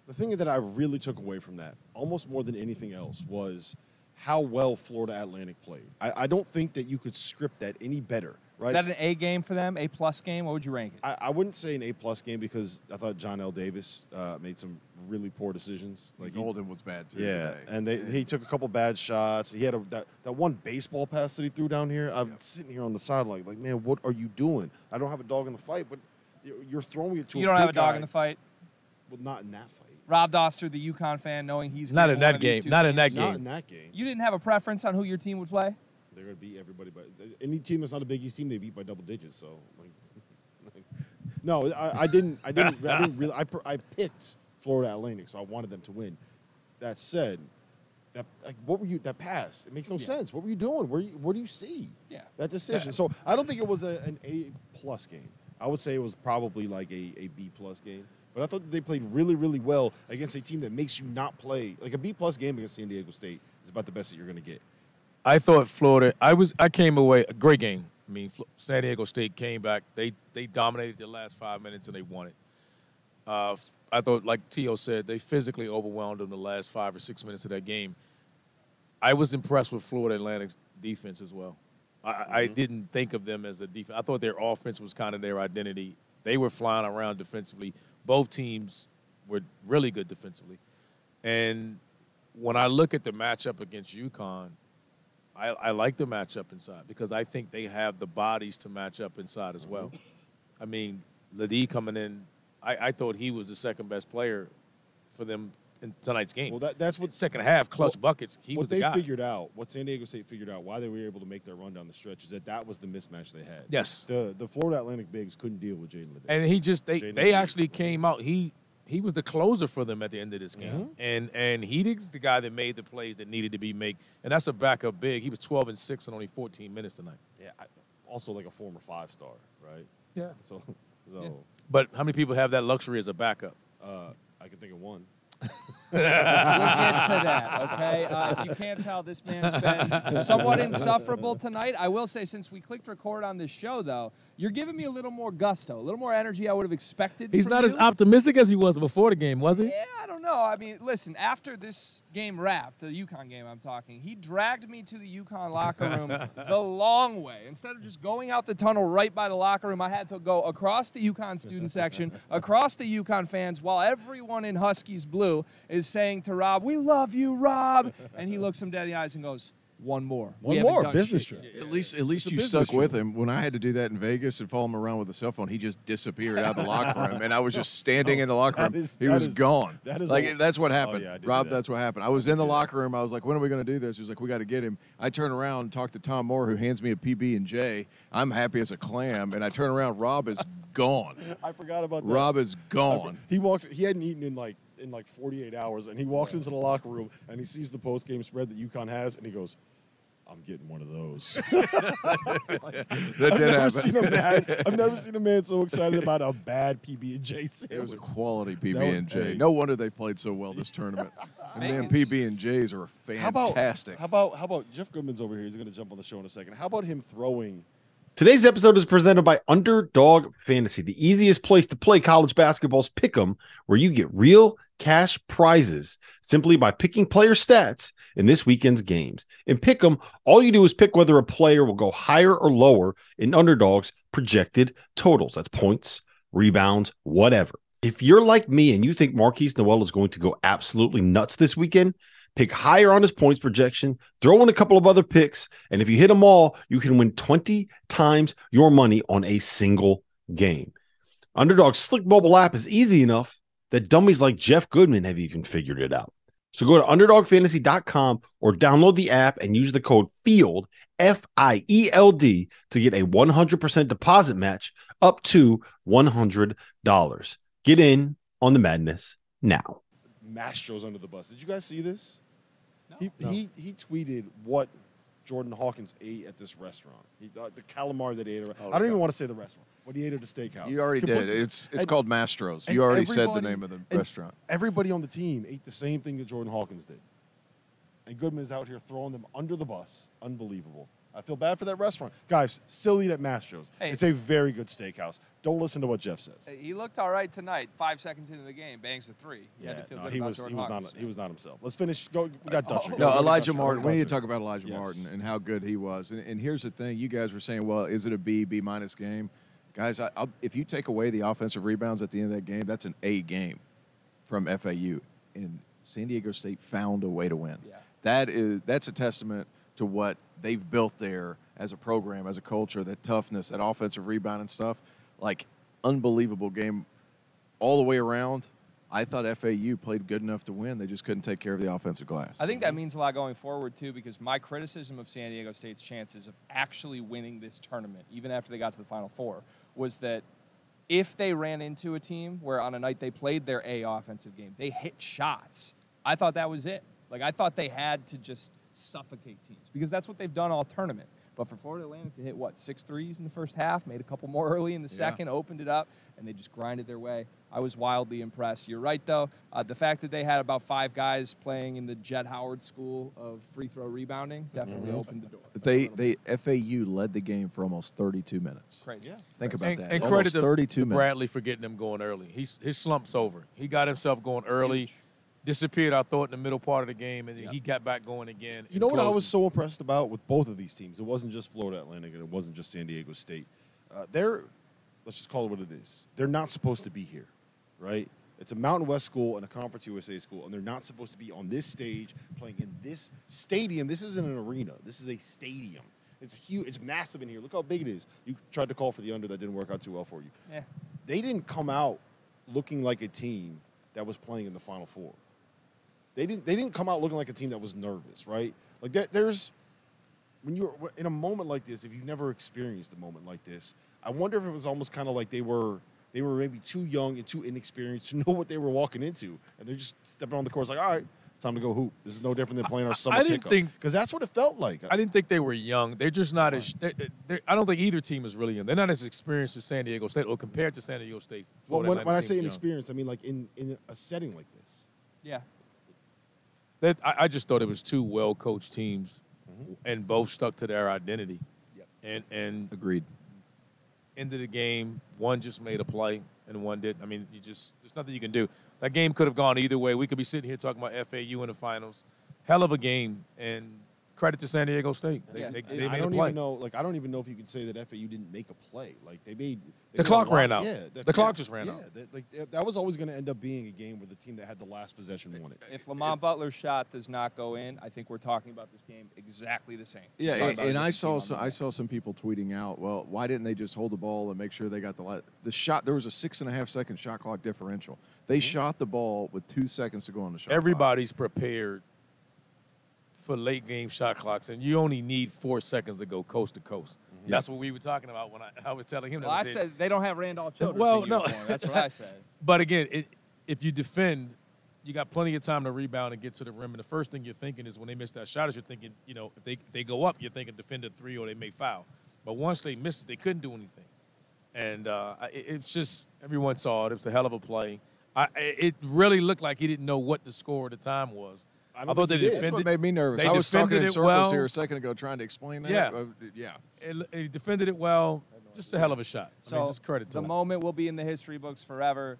The thing that I really took away from that, almost more than anything else, was how well Florida Atlantic played. I don't think that you could script that any better, right? Is that an A game for them, A+ game? What would you rank it? I wouldn't say an A+ game because I thought John L. Davis made some really poor decisions. Like Golden was bad, too. Yeah, today. and he took a couple bad shots. He had that one baseball pass that he threw down here. I'm sitting here on the sideline like, man, what are you doing? I don't have a dog in the fight, but you're throwing it to a big guy. You don't have a dog in the fight? Well, not in that fight. Rob Dauster, the UConn fan, knowing he's not in that game. Not in that game. Not in that game. You didn't have a preference on who your team would play? They're going to beat everybody, but any team that's not a Big East team, they beat by double digits. So, no, I didn't really. I picked Florida Atlantic, so I wanted them to win. That said, what were you? That pass, it makes no sense. What were you doing? What do you see? Yeah, that decision. So I don't think it was an A+ game. I would say it was probably like a B+ game. But I thought they played really, really well against a team that makes you not play. Like a B+ game against San Diego State is about the best that you're going to get. I thought Florida. I came away a great game. I mean, San Diego State came back. They dominated the last 5 minutes and they won it. I thought, like T.O. said, they physically overwhelmed them the last 5 or 6 minutes of that game. I was impressed with Florida Atlantic's defense as well. I didn't think of them as a defense. I thought their offense was kind of their identity. They were flying around defensively. Both teams were really good defensively. And when I look at the matchup against UConn, I like the matchup inside because I think they have the bodies to match up inside as well. I mean, Ladie coming in, I thought he was the second-best player for them in tonight's game. Well, that's what second half clutch buckets. He was the guy. What they figured out, what San Diego State figured out, why they were able to make their run down the stretch is that was the mismatch they had. Yes, the Florida Atlantic bigs couldn't deal with Jaden Ladie. And he just they actually came out. He was the closer for them at the end of this game, and he's the guy that made the plays that needed to be made. And that's a backup big. He was 12 and 6 in only 14 minutes tonight. Yeah, also like a former 5-star, right? Yeah. So. Yeah. But how many people have that luxury as a backup? I can think of one. We'll get to that, okay? If you can't tell, this man's been somewhat insufferable tonight. I will say, since we clicked record on this show, though, you're giving me a little more gusto, a little more energy I would have expected. He's not as optimistic as he was before the game, was he? Yeah, I don't know. I mean, listen, after this game wrapped, the UConn game I'm talking, he dragged me to the UConn locker room the long way. Instead of just going out the tunnel right by the locker room, I had to go across the UConn student section, across the UConn fans, while everyone in Huskies blue is saying to Rob, "We love you, Rob." And he looks him dead in the eyes and goes, "One more. One more business trip." At least you stuck with him. When I had to do that in Vegas and follow him around with a cell phone, he just disappeared out of the locker room, and I was just standing in the locker room. He was gone. That's what happened, Rob. That's what happened. I was in the locker room. I was like, "When are we going to do this?" He's like, "We got to get him." I turn around and talk to Tom Moore, who hands me a PB&J. I'm happy as a clam, and I turn around. Rob is gone. I forgot about that. Rob is gone. He walks. He hadn't eaten in like 48 hours, and he walks into the locker room and he sees the post-game spread that UConn has, and he goes, "I'm getting one of those." That did happen. I've never seen a man so excited about a bad PB&J sandwich. It was a quality PB&J. No wonder they played so well this tournament. And man, PB&Js are fantastic. How about Jeff Goodman's over here? He's going to jump on the show in a second. How about him throwing? Today's episode is presented by Underdog Fantasy, the easiest place to play college basketball's pick'em, where you get real cash prizes simply by picking player stats in this weekend's games. In pick'em, all you do is pick whether a player will go higher or lower in Underdog's projected totals. That's points, rebounds, whatever. If you're like me and you think Marquise Noel is going to go absolutely nuts this weekend, pick higher on his points projection, throw in a couple of other picks, and if you hit them all, you can win 20 times your money on a single game. Underdog's slick mobile app is easy enough that dummies like Jeff Goodman have even figured it out. So go to UnderdogFantasy.com or download the app and use the code FIELD, F-I-E-L-D, to get a 100% deposit match up to $100. Get in on the madness now. Mastro's under the bus. Did you guys see this? No. He tweeted what Jordan Hawkins ate at this restaurant. The calamari that he ate. I don't even want to say the restaurant. What he ate at the steakhouse. You already did. It's called Mastro's. You already said the name of the restaurant. Everybody on the team ate the same thing that Jordan Hawkins did. And Goodman is out here throwing them under the bus. Unbelievable. I feel bad for that restaurant. Guys, still eat at Mastro's. Hey. It's a very good steakhouse. Don't listen to what Jeff says. He looked all right tonight. 5 seconds into the game, bangs a 3. He was not himself. Let's finish. Go. We got Dutcher. No, Elijah Martin. We need to talk about Elijah Martin and how good he was. And here's the thing: you guys were saying, well, is it a B minus game? Guys, if you take away the offensive rebounds at the end of that game, that's an A game from FAU. And San Diego State found a way to win. Yeah. That's a testament to what they've built there as a program, as a culture, that toughness, that offensive rebound and stuff. Like, unbelievable game all the way around. I thought FAU played good enough to win. They just couldn't take care of the offensive glass. I think that means a lot going forward, too, because my criticism of San Diego State's chances of actually winning this tournament, even after they got to the Final Four, was that if they ran into a team where on a night they played their A offensive game, they hit shots, I thought that was it. Like, I thought they had to just suffocate teams because that's what they've done all tournament. But for Florida Atlantic to hit, 6 threes in the first half, made a couple more early in the second, opened it up, and they just grinded their way. I was wildly impressed. You're right, though. The fact that they had about 5 guys playing in the Jet Howard school of free throw rebounding definitely opened the door. FAU led the game for almost 32 minutes. Crazy. Think about that. And almost credit 32 to minutes. Bradley for getting them going early. His slump's over. He got himself going early. Disappeared, I thought, in the middle part of the game, and then he got back going again. You know what I was so impressed about with both of these teams? It wasn't just Florida Atlantic, and it wasn't just San Diego State. Let's just call it what it is. They're not supposed to be here, right? It's a Mountain West school and a Conference USA school, and they're not supposed to be on this stage playing in this stadium. This isn't an arena. This is a stadium. It's huge. It's massive in here. Look how big it is. You tried to call for the under. That didn't work out too well for you. Yeah. They didn't come out looking like a team that was playing in the Final Four. They didn't come out looking like a team that was nervous, right? Like there's when you're in a moment like this, if you've never experienced a moment like this, I wonder if it was almost kind of like they were maybe too young and too inexperienced to know what they were walking into, and they're just stepping on the court like, all right, it's time to go hoop. This is no different than playing our summer pickup. Because that's what it felt like. I didn't think they were young. They're just not as. I don't think either team is really young. They're not as experienced as San Diego State or compared to San Diego State. Well, when I say inexperienced, I mean like in a setting like this. Yeah. I just thought it was 2 well-coached teams, and both stuck to their identity. Yep. And agreed. End of the game, one just made a play, and one didn't. I mean, there's nothing you can do. That game could have gone either way. We could be sitting here talking about FAU in the finals. Hell of a game, and credit to San Diego State. They made a play. I don't even know if you could say that FAU didn't make a play. Like the clock ran out. Yeah, the clock just ran out. That was always going to end up being a game where the team that had the last possession won it. If Lamont Butler's shot does not go in, I think we're talking about this game exactly the same. Yeah, and I saw some people tweeting out, well, why didn't they just hold the ball and make sure they got the shot? There was a 6.5-second shot clock differential. They shot the ball with 2 seconds to go on the shot Everybody's prepared for late game shot clocks, and you only need 4 seconds to go coast to coast. Mm-hmm. That's what we were talking about when I was telling him. Well, I said they don't have Randolph Childress. Well, in no, uniform. That's what I said. But again, if you defend, you got plenty of time to rebound and get to the rim. And the first thing you're thinking is when they miss that shot, is you're thinking, if they go up, you're thinking defend a 3 or they may foul. But once they missed it, they couldn't do anything. And it's just everyone saw it. It was a hell of a play. It really looked like he didn't know what the score at the time was. I thought they defended. That's what made me nervous. I was talking in circles here a second ago trying to explain that. Yeah. He defended it well. Just a hell of a shot. So just credit to the him. moment will be in the history books forever.